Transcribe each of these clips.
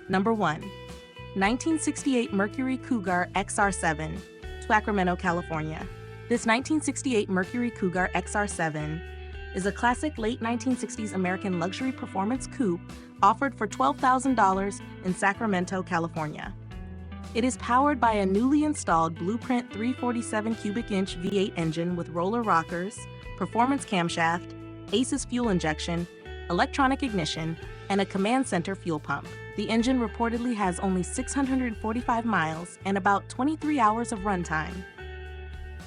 Number 1. 1968 Mercury Cougar XR7, Sacramento, California. This 1968 Mercury Cougar XR7 is a classic late 1960s American luxury performance coupe offered for $12,000 in Sacramento, California. It is powered by a newly installed Blueprint 347 cubic inch V8 engine with roller rockers, performance camshaft, ACES fuel injection, electronic ignition, and a command center fuel pump. The engine reportedly has only 645 miles and about 23 hours of runtime.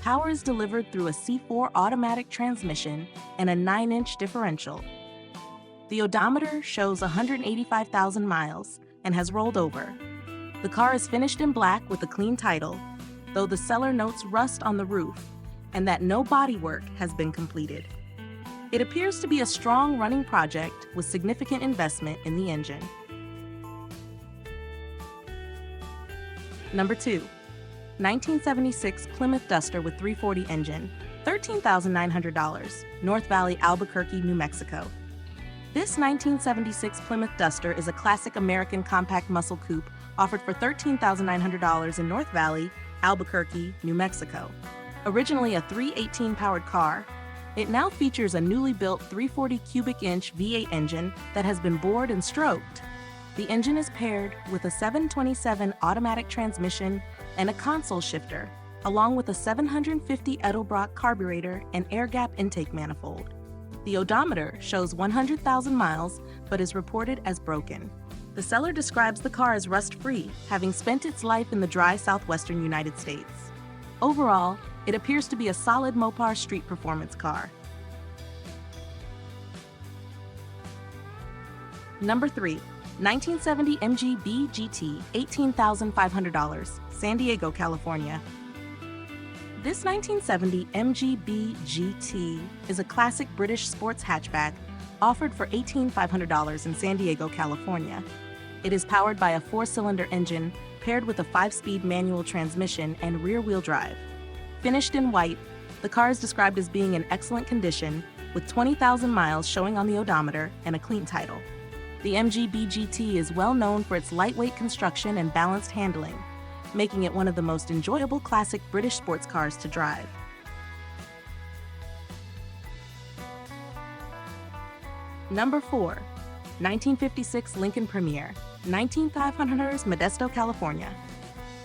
Power is delivered through a C4 automatic transmission and a 9-inch differential. The odometer shows 185,000 miles and has rolled over. The car is finished in black with a clean title, though the seller notes rust on the roof and that no bodywork has been completed. It appears to be a strong running project with significant investment in the engine. Number 2. 1976 Plymouth Duster with 340 engine, $13,900, North Valley, Albuquerque, New Mexico. This 1976 Plymouth Duster is a classic American compact muscle coupe offered for $13,900 in North Valley, Albuquerque, New Mexico. Originally a 318-powered car, it now features a newly built 340 cubic inch V8 engine that has been bored and stroked. The engine is paired with a 727 automatic transmission and a console shifter, along with a 750 Edelbrock carburetor and air gap intake manifold. The odometer shows 100,000 miles, but is reported as broken. The seller describes the car as rust-free, having spent its life in the dry southwestern United States. Overall, it appears to be a solid mopar street performance car. Number 3. 1970 MG B GT, $18,500, San Diego, California. This 1970 MG B GT is a classic British sports hatchback offered for $18,500 in San Diego, California. It is powered by a 4-cylinder engine paired with a 5-speed manual transmission and rear-wheel drive. Finished in white, the car is described as being in excellent condition with 20,000 miles showing on the odometer and a clean title. The MGB GT is well known for its lightweight construction and balanced handling, making it one of the most enjoyable classic British sports cars to drive. Number 4. 1956 Lincoln Premier, $19,500, Modesto, California.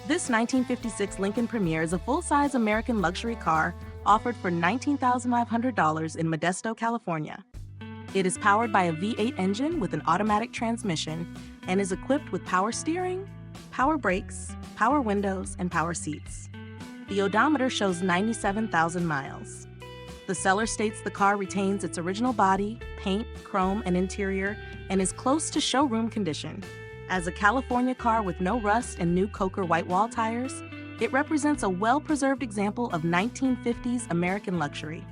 This 1956 Lincoln Premier is a full-size American luxury car offered for $19,500 in Modesto, California. It is powered by a V8 engine with an automatic transmission and is equipped with power steering, power brakes, power windows, and power seats. The odometer shows 97,000 miles. The seller states the car retains its original body, paint, chrome, and interior, and is close to showroom condition. As a California car with no rust and new Cougar white wall tires, it represents a well-preserved example of 1950s American luxury.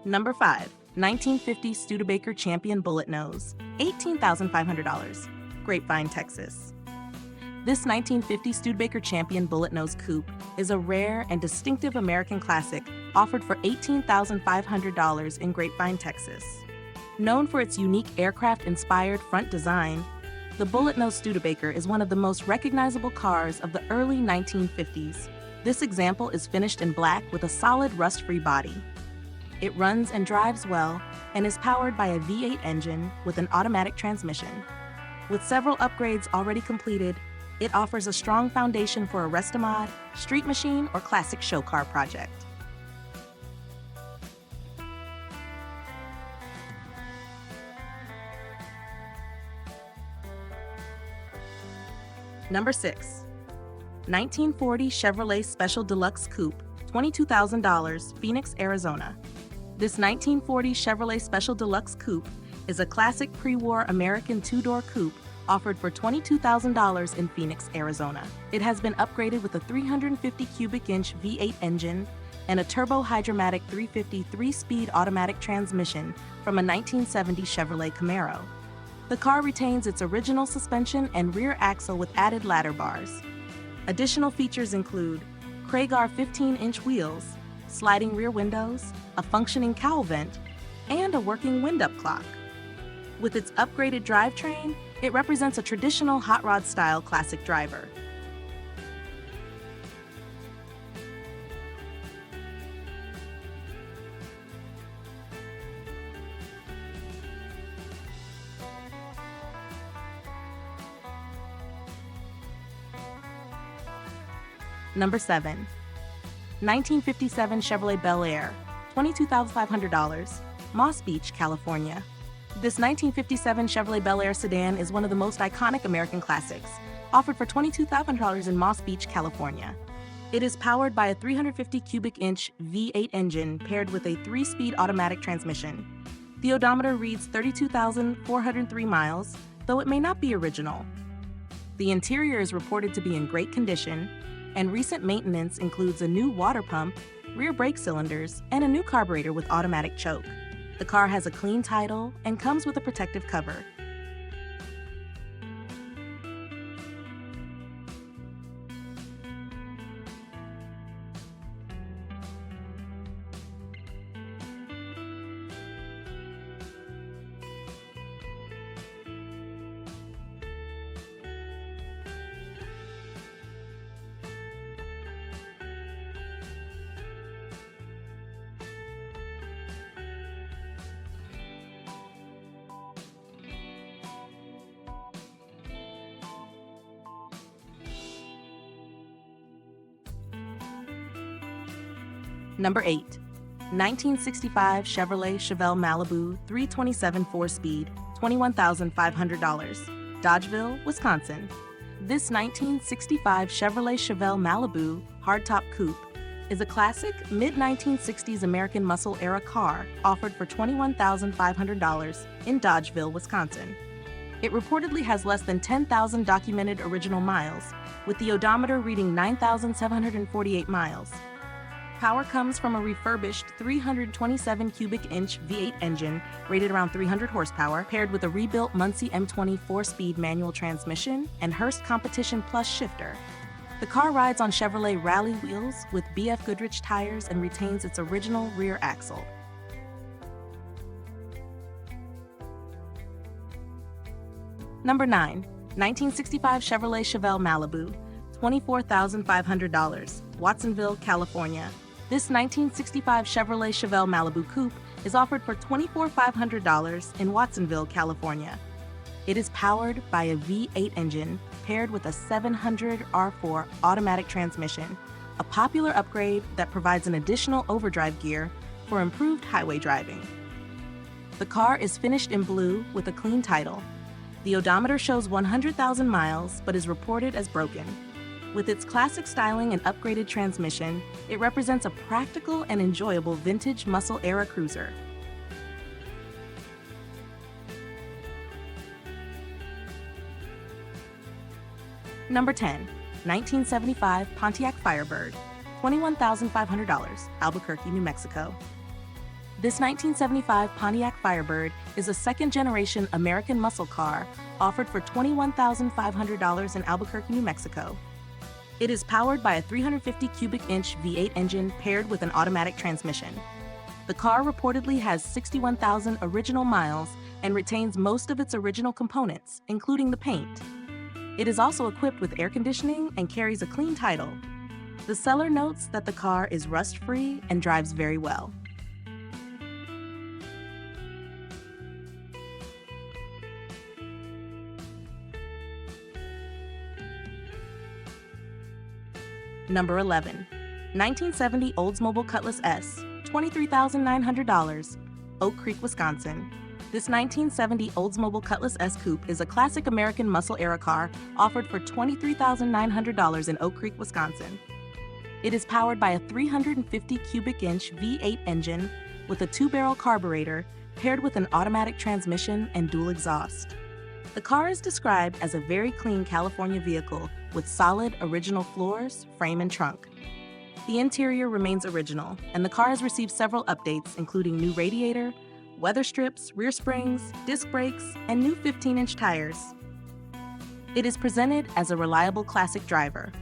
Number 5. 1950 Studebaker Champion Bullet Nose, $18,500, Grapevine, Texas. This 1950 Studebaker Champion Bullet Nose Coupe is a rare and distinctive American classic offered for $18,500 in Grapevine, Texas. Known for its unique aircraft-inspired front design, the Bullet Nose Studebaker is one of the most recognizable cars of the early 1950s. This example is finished in black with a solid rust-free body. It runs and drives well and is powered by a V8 engine with an automatic transmission. With several upgrades already completed, it offers a strong foundation for a Restomod, street machine, or classic show car project. Number 6. 1940 Chevrolet Special Deluxe Coupe, $22,000, Phoenix, Arizona. This 1940 Chevrolet Special Deluxe Coupe is a classic pre-war American two-door coupe offered for $22,000 in Phoenix, Arizona. It has been upgraded with a 350 cubic inch V8 engine and a turbo-hydromatic 350 3-speed automatic transmission from a 1970 Chevrolet Camaro. The car retains its original suspension and rear axle with added ladder bars. Additional features include cougar 15-inch wheels, sliding rear windows, a functioning cowl vent, and a working wind-up clock. With its upgraded drivetrain, it represents a traditional hot rod-style classic driver. Number 7. 1957 Chevrolet Belair, $22,500, Moss Beach, California. This 1957 Chevrolet Belair sedan is one of the most iconic American classics, offered for $22,000 in Moss Beach, California. It is powered by a 350 cubic inch V8 engine paired with a 3-speed automatic transmission. The odometer reads 32,403 miles, though it may not be original. The interior is reported to be in great condition, and recent maintenance includes a new water pump, rear brake cylinders, and a new carburetor with automatic choke. The car has a clean title and comes with a protective cover. Number 8. 1965 Chevrolet Chevelle Malibu 327 4-speed, $21,500, Dodgeville, Wisconsin. This 1965 Chevrolet Chevelle Malibu hardtop coupe is a classic mid-1960s American muscle-era car offered for $21,500 in Dodgeville, Wisconsin. It reportedly has less than 10,000 documented original miles, with the odometer reading 9,748 miles. Power comes from a refurbished 327 cubic inch V8 engine rated around 300 horsepower, paired with a rebuilt Muncie M20 4-speed manual transmission and Hurst Competition Plus shifter. The car rides on Chevrolet Rally wheels with BF Goodrich tires and retains its original rear axle. Number 9. 1965 Chevrolet Chevelle Malibu, $24,500, Watsonville, California. This 1965 Chevrolet Chevelle Malibu Coupe is offered for $24,500 in Watsonville, California. It is powered by a V8 engine paired with a 700 R4 automatic transmission, a popular upgrade that provides an additional overdrive gear for improved highway driving. The car is finished in blue with a clean title. The odometer shows 100,000 miles but is reported as broken. With its classic styling and upgraded transmission, it represents a practical and enjoyable vintage muscle-era cruiser. Number 10. 1975 Pontiac Firebird, $21,500, Albuquerque, New Mexico. This 1975 Pontiac Firebird is a second-generation American muscle car offered for $21,500 in Albuquerque, New Mexico. It is powered by a 350 cubic inch V8 engine paired with an automatic transmission. The car reportedly has 61,000 original miles and retains most of its original components, including the paint. It is also equipped with air conditioning and carries a clean title. The seller notes that the car is rust-free and drives very well. Number 11. 1970 Oldsmobile Cutlass S, $23,900, Oak Creek, Wisconsin. This 1970 Oldsmobile Cutlass S Coupe is a classic American muscle-era car offered for $23,900 in Oak Creek, Wisconsin. It is powered by a 350 cubic inch V8 engine with a 2-barrel carburetor paired with an automatic transmission and dual exhaust. The car is described as a very clean California vehicle with solid original floors, frame, and trunk. The interior remains original, and the car has received several updates, including new radiator, weather strips, rear springs, disc brakes, and new 15-inch tires. It is presented as a reliable classic driver,